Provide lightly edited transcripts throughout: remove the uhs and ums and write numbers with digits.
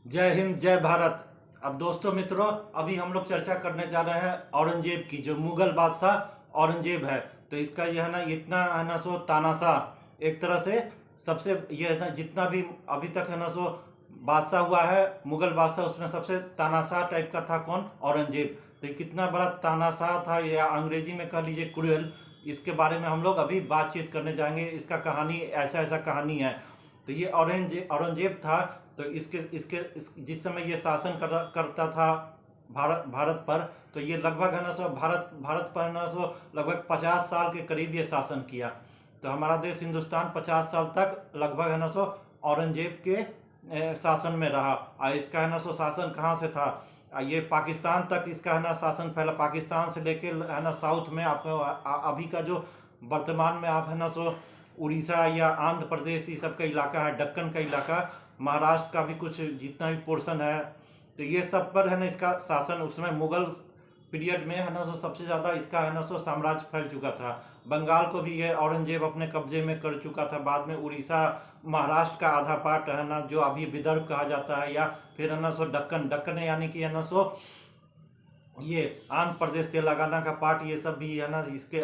जय हिंद जय भारत। अब दोस्तों मित्रों, अभी हम लोग चर्चा करने जा रहे हैं औरंगजेब की, जो मुगल बादशाह औरंगजेब है। तो इसका यह है ना, इतना है ना सो तानाशाह एक तरह से सबसे, ये है ना जितना भी अभी तक है ना सो बादशाह हुआ है मुगल बादशाह, उसमें सबसे तानाशाह टाइप का था कौन? औरंगजेब। तो ये कितना बड़ा तानाशाह था, या अंग्रेजी में कह लीजिए क्रूएल। इसके बारे में हम लोग अभी बातचीत करने जाएंगे। इसका कहानी ऐसा ऐसा कहानी है। तो ये औरंगजेब था। तो जिस समय ये शासन करता था भारत पर, तो ये लगभग है ना सो भारत भारत पर है ना सो लगभग 50 साल के करीब ये शासन किया। तो हमारा देश हिंदुस्तान 50 साल तक लगभग है ना सो औरंगजेब के शासन में रहा। और इसका है ना सो शासन कहाँ से था? ये पाकिस्तान तक इसका है ना शासन फैला। पाकिस्तान से लेके है ना साउथ में आपको अभी का जो वर्तमान में आप है ना सो उड़ीसा या आंध्र प्रदेश, ये सब का इलाका है, दक्कन का इलाका, महाराष्ट्र का भी कुछ जितना भी पोर्शन है, तो ये सब पर है ना इसका शासन उस समय मुगल पीरियड में है ना सो सबसे ज़्यादा इसका है ना सो साम्राज्य फैल चुका था। बंगाल को भी ये औरंगजेब अपने कब्जे में कर चुका था। बाद में उड़ीसा, महाराष्ट्र का आधा पार्ट है ना, जो अभी विदर्भ कहा जाता है, या फिर है ना सो दक्कन दक्कन यानी कि है ना सो ये आंध्र प्रदेश, तेलंगाना का पार्ट, ये सब भी है ना इसके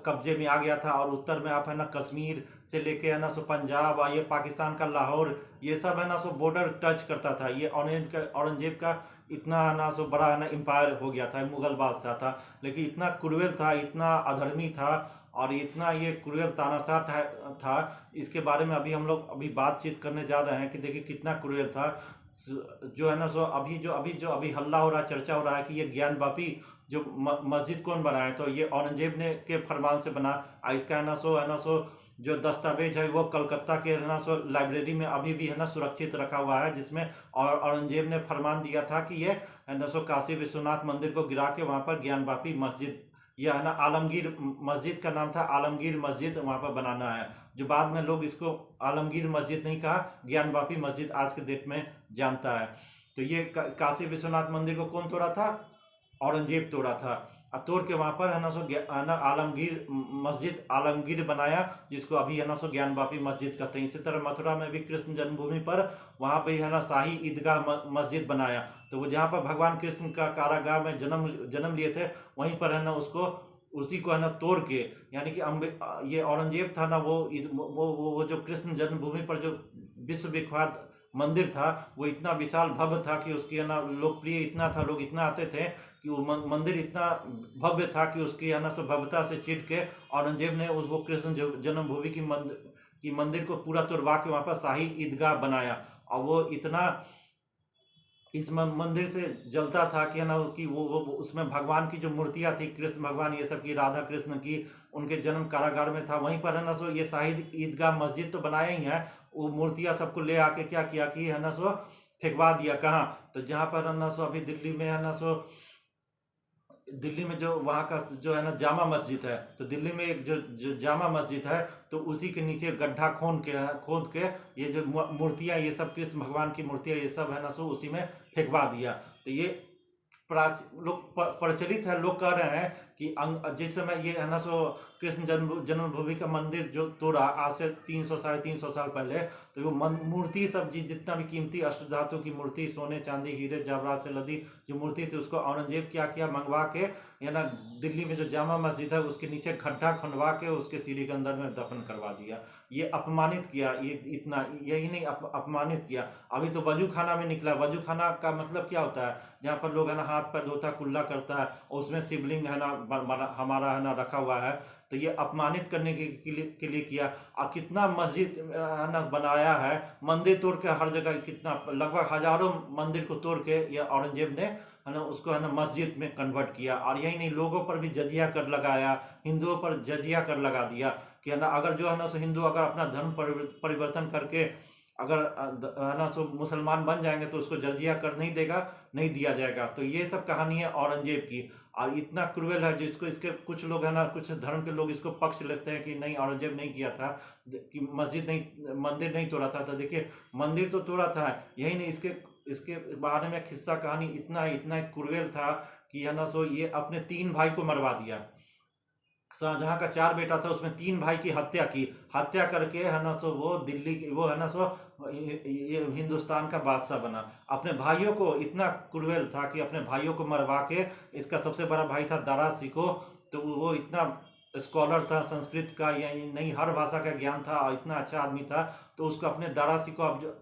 कब्जे में आ गया था। और उत्तर में आप है ना कश्मीर से लेके है ना सो पंजाब, और ये पाकिस्तान का लाहौर, ये सब है ना सो बॉर्डर टच करता था। ये औरंगजेब का इतना है ना सो बड़ा है ना एम्पायर हो गया था, मुगल बादशाह था। लेकिन इतना क्रूएल था, इतना अधर्मी था, और इतना ये क्रूएल तानाशाह था। इसके बारे में अभी हम लोग अभी बातचीत करने जा रहे हैं कि देखिए कितना क्रूएल था। जो है ना सो अभी हल्ला हो रहा है, चर्चा हो रहा है कि ये ज्ञानवापी जो मस्जिद कौन बनाया, तो ये औरंगजेब ने के फरमान से बना। इसका है ना सो जो दस्तावेज है वो कलकत्ता के है ना सो लाइब्रेरी में अभी भी है ना सुरक्षित रखा हुआ है, जिसमें और औरंगजेब ने फरमान दिया था कि ये है ना सो काशी विश्वनाथ मंदिर को गिरा के वहाँ पर ज्ञानवापी मस्जिद, यह है ना आलमगीर मस्जिद का नाम था, आलमगीर मस्जिद वहाँ पर बनाना है। जो बाद में लोग इसको आलमगीर मस्जिद नहीं कहा, ज्ञानवापी मस्जिद आज के डेट में जानता है। तो ये काशी विश्वनाथ मंदिर को कौन तोड़ा था? औरंगजेब तोड़ा था। और तोड़ के वहाँ पर है ना सो है ना आलमगीर मस्जिद, आलमगीर बनाया, जिसको अभी है ना सो ज्ञानवापी मस्जिद कहते हैं। इसी तरह मथुरा में भी कृष्ण जन्मभूमि पर वहाँ पे है ना शाही ईदगाह मस्जिद बनाया। तो वो जहाँ पर भगवान कृष्ण का कारागाह में जन्म लिए थे, वहीं पर है ना उसको, उसी को है ना तोड़ के, यानी कि ये औरंगजेब था ना, वो जो कृष्ण जन्मभूमि पर जो विश्व विख्यात मंदिर था, वो इतना विशाल भव्य था कि उसकी है ना लोकप्रिय इतना था, लोग इतना आते थे कि वो मंदिर इतना भव्य था कि उसकी है ना सब भव्यता से चिढ़ के औरंगजेब ने वो कृष्ण जन्मभूमि की मंदिर को पूरा तोड़वा के वहाँ पर शाही ईदगाह बनाया। और वो इतना इस मंदिर से जलता था कि है ना कि वो उसमें भगवान की जो मूर्तियाँ थी, कृष्ण भगवान ये सब की, राधा कृष्ण की, उनके जन्म कारागार में था। वहीं पर है ना सो ये शाही ईदगाह मस्जिद तो बनाया ही है, वो मूर्तियाँ सबको ले आके क्या किया कि है ना सो फेंकवा दिया कहाँ? तो जहाँ पर है ना सो अभी दिल्ली में है ना सो, दिल्ली में जो वहाँ का जो है ना जामा मस्जिद है, तो दिल्ली में एक जो जामा मस्जिद है, तो उसी के नीचे गड्ढा खोद के ये जो मूर्तियाँ, ये सब कृष्ण भगवान की मूर्तियाँ, ये सब है ना सो उसी में फेंकवा दिया। तो ये लोग प्रचलित है, लोग कह रहे हैं कि जिस समय ये है ना सो कृष्ण जन्मभूमि का मंदिर जो तोड़ा आज से 300 350 साल पहले, तो वो मूर्ति सब जितना भी कीमती अष्टधातु की मूर्ति, सोने चांदी हीरे जवाहरात से लदी जो मूर्ति थी, उसको औरंगजेब क्या किया, मंगवा के है ना दिल्ली में जो जामा मस्जिद है उसके नीचे खड्डा खुनवा के उसके सीढ़ी के अंदर में दफन करवा दिया। ये अपमानित किया, ये इतना यही नहीं अपमानित किया। अभी तो वजू खाना में निकला। वजू खाना का मतलब क्या होता है? जहाँ पर लोग है ना हाथ पैर धोता, कुल्ला करता है, और उसमें शिवलिंग है ना हमारा है ना रखा हुआ है। तो ये अपमानित करने के लिए किया। और कितना मस्जिद है ना बनाया है, मंदिर तोड़ के हर जगह, कितना लगभग हजारों मंदिर को तोड़ के ये औरंगजेब ने है ना उसको है ना मस्जिद में कन्वर्ट किया। और यही नहीं, लोगों पर भी जजिया कर लगाया, हिंदुओं पर जजिया कर लगा दिया कि है ना अगर जो है ना सो हिंदू अगर अपना धर्म परिवर्तन करके अगर है ना सो मुसलमान बन जाएंगे तो उसको जजिया कर नहीं दिया जाएगा। तो ये सब कहानी है औरंगजेब की। और इतना क्रूएल है जिसको, इसके कुछ लोग है ना, कुछ धर्म के लोग इसको पक्ष लेते हैं कि नहीं औरंगजेब नहीं किया था, कि मंदिर नहीं तोड़ा था। तो देखिए मंदिर तो तोड़ा था, यही नहीं, इसके इसके बारे में किस्सा कहानी इतना क्रूएल था कि है ना सो ये अपने 3 भाई को मरवा दिया। शाहजहां का 4 बेटा था, उसमें 3 भाई की हत्या की। हत्या करके है ना सो वो दिल्ली वो है ना सो ये हिंदुस्तान का बादशाह बना। अपने भाइयों को इतना क्रूएल था कि अपने भाइयों को मरवा के, इसका सबसे बड़ा भाई था दारा सिको, तो वो इतना स्कॉलर था संस्कृत का या नहीं हर भाषा का ज्ञान था और इतना अच्छा आदमी था, तो उसको अपने दारा सिको, अब जो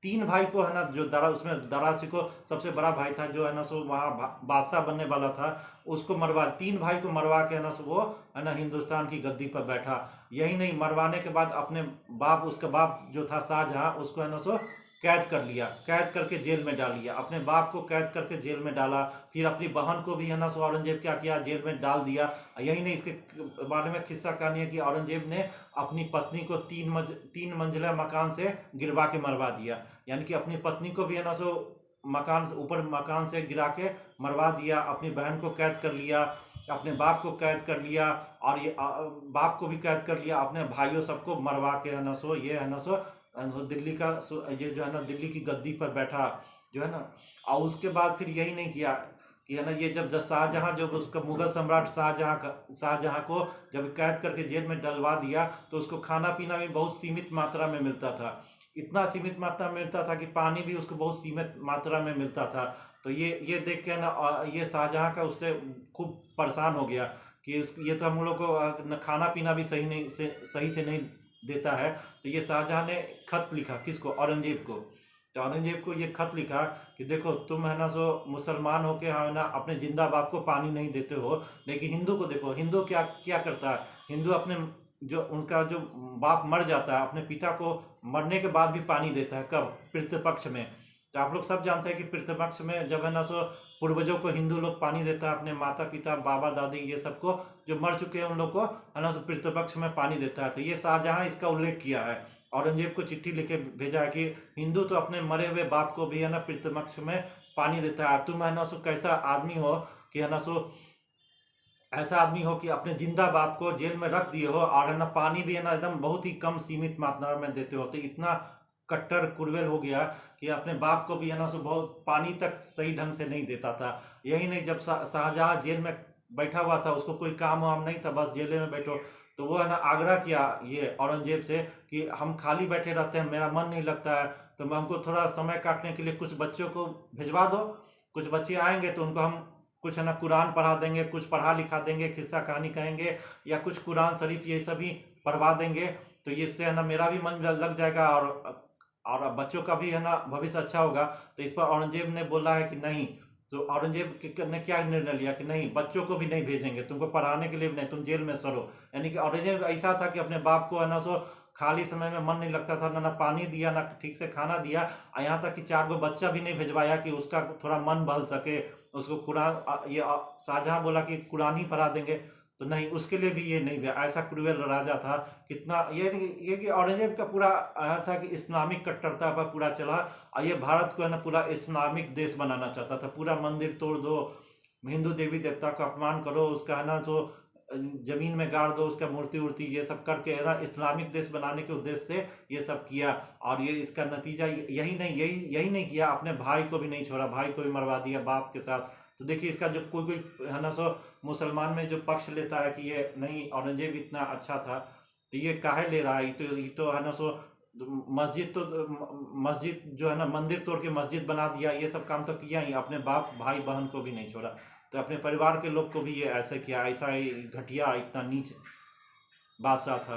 तीन भाई को है ना, जो दारा उसमें दारा सिको सबसे बड़ा भाई था जो है ना सो वहाँ बादशाह बनने वाला था, उसको मरवा, तीन भाई को मरवा के है ना सो वो है ना हिंदुस्तान की गद्दी पर बैठा। यही नहीं, मरवाने के बाद अपने बाप, उसका बाप जो था शाहजहां, उसको है ना सो कैद कर लिया, कैद करके जेल में डाल लिया, अपने बाप को कैद करके जेल में डाला, फिर अपनी बहन को भी है ना सो औरंगजेब क्या किया, जेल में डाल दिया। यही नहीं, इसके बारे में किस्सा कहानी है कि औरंगजेब ने अपनी पत्नी को तीन मंजिला मकान से गिरवा के मरवा दिया, यानी कि अपनी पत्नी को भी है ना सो मकान ऊपर मकान से गिरा के मरवा दिया, अपनी बहन को कैद कर लिया, अपने बाप को कैद कर लिया, और ये बाप को भी कैद कर लिया, अपने भाइयों सबको मरवा के है ना सो ये है ना सो दिल्ली का ये जो है ना दिल्ली की गद्दी पर बैठा जो है ना। और उसके बाद फिर यही नहीं किया कि है ना, ये जब शाहजहां, जब उसका मुगल सम्राट शाहजहां को जब कैद करके जेल में डलवा दिया, तो उसको खाना पीना भी बहुत सीमित मात्रा में मिलता था, इतना सीमित मात्रा में मिलता था कि पानी भी उसको बहुत सीमित मात्रा में मिलता था। तो ये देख के ना ये शाहजहां का उससे खूब परेशान हो गया कि ये तो हम लोग को खाना पीना भी सही से नहीं देता है। तो ये शाहजहां ने खत लिखा, किसको, औरंगजेब को। तो औरंगजेब को ये खत लिखा कि देखो तुम है ना सो मुसलमान हो के है ना अपने जिंदा बाप को पानी नहीं देते हो, लेकिन हिंदू को देखो, हिंदू क्या क्या करता है, हिंदू अपने जो उनका जो बाप मर जाता है, अपने पिता को मरने के बाद भी पानी देता है, कब, पितृपक्ष में। तो आप लोग सब जानते हैं कि पितृपक्ष में जब है ना सो पूर्वजों को हिंदू लोग पानी देता है, अपने माता पिता बाबा दादी ये सबको जो मर चुके हैं उन लोग को है ना सो पितृपक्ष में पानी देता है। तो ये शाहजहां इसका उल्लेख किया है, औरंगजेब को चिट्ठी लिखे भेजा है कि हिंदू तो अपने मरे हुए बाप को भी है ना पितृपक्ष में पानी देता है, तुम है ना सो कैसा आदमी हो कि है ना सो ऐसा आदमी हो कि अपने जिंदा बाप को जेल में रख दिए हो और है ना पानी भी है ना एकदम बहुत ही कम सीमित मात्रा में देते हो। तो इतना कट्टर कुरवेल हो गया कि अपने बाप को भी है ना सो बहुत पानी तक सही ढंग से नहीं देता था। यही नहीं, जब शाहजहां जेल में बैठा हुआ था, उसको कोई काम वाम नहीं था, बस जेल में बैठो, तो वो है ना आग्रह किया ये औरंगजेब से कि हम खाली बैठे रहते हैं, मेरा मन नहीं लगता है, तो हमको थोड़ा समय काटने के लिए कुछ बच्चों को भिजवा दो, कुछ बच्चे आएंगे तो उनको हम कुछ है ना कुरान पढ़ा देंगे, कुछ पढ़ा लिखा देंगे, किस्सा कहानी कहेंगे या कुछ कुरान शरीफ ये सभी पढ़वा देंगे, तो इससे है ना मेरा भी मन लग जाएगा और बच्चों का भी है ना भविष्य अच्छा होगा। तो इस पर औरंगजेब ने बोला है कि नहीं। तो औरंगजेब ने क्या निर्णय लिया कि नहीं, बच्चों को भी नहीं भेजेंगे, तुमको पढ़ाने के लिए भी नहीं, तुम जेल में सड़ो। यानी कि औरंगजेब ऐसा था कि अपने बाप को है ना सो खाली समय में मन नहीं लगता था, ना पानी दिया, ना ठीक से खाना दिया, यहाँ तक कि 4 गो बच्चा भी नहीं भिजवाया कि उसका थोड़ा मन बहल सके, उसको कुरान, ये शाहजहां बोला कि कुरान ही पढ़ा देंगे, तो नहीं, उसके लिए भी ये नहीं गया। ऐसा क्रूएल राजा था, कितना ये कि औरंगजेब का पूरा था कि इस्लामिक कट्टरता पर पूरा चला, और ये भारत को है ना पूरा इस्लामिक देश बनाना चाहता था, पूरा मंदिर तोड़ दो, हिंदू देवी देवता का अपमान करो, उसका है ना जो जमीन में गाड़ दो, उसका मूर्ति उर्ति ये सब करके है ना इस्लामिक देश बनाने के उद्देश्य से ये सब किया। और ये इसका नतीजा यही नहीं किया, अपने भाई को भी नहीं छोड़ा, भाई को भी मरवा दिया बाप के साथ। तो देखिए इसका जो कोई है ना सो मुसलमान में जो पक्ष लेता है कि ये नहीं औरंगजेब इतना अच्छा था, तो ये काहे ले रहा है, ये तो है ना सो मस्जिद जो है ना मंदिर तोड़ के मस्जिद बना दिया, ये सब काम तो किया ही, अपने बाप भाई बहन को भी नहीं छोड़ा, तो अपने परिवार के लोग को भी ये ऐसे किया, ऐसा ही घटिया इतना नीच बादशाह था।